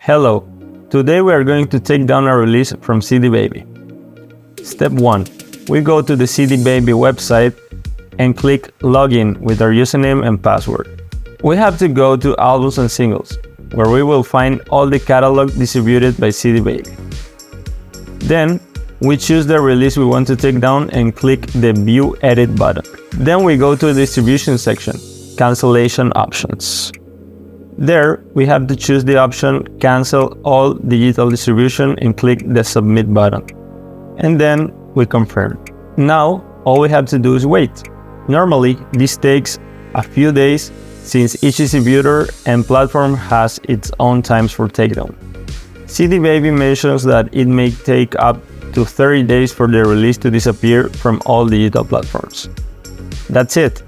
Hello, today we are going to take down a release from CD Baby. Step 1. We go to the CD Baby website and click Login with our username and password. We have to go to Albums and Singles, where we will find all the catalog distributed by CD Baby. Then, we choose the release we want to take down and click the View Edit button. Then we go to the distribution section, Cancellation Options. There, we have to choose the option Cancel All Digital Distribution and click the Submit button. And then we confirm. Now, all we have to do is wait. Normally, this takes a few days since each distributor and platform has its own times for takedown. CD Baby mentions that it may take up to 30 days for the release to disappear from all digital platforms. That's it.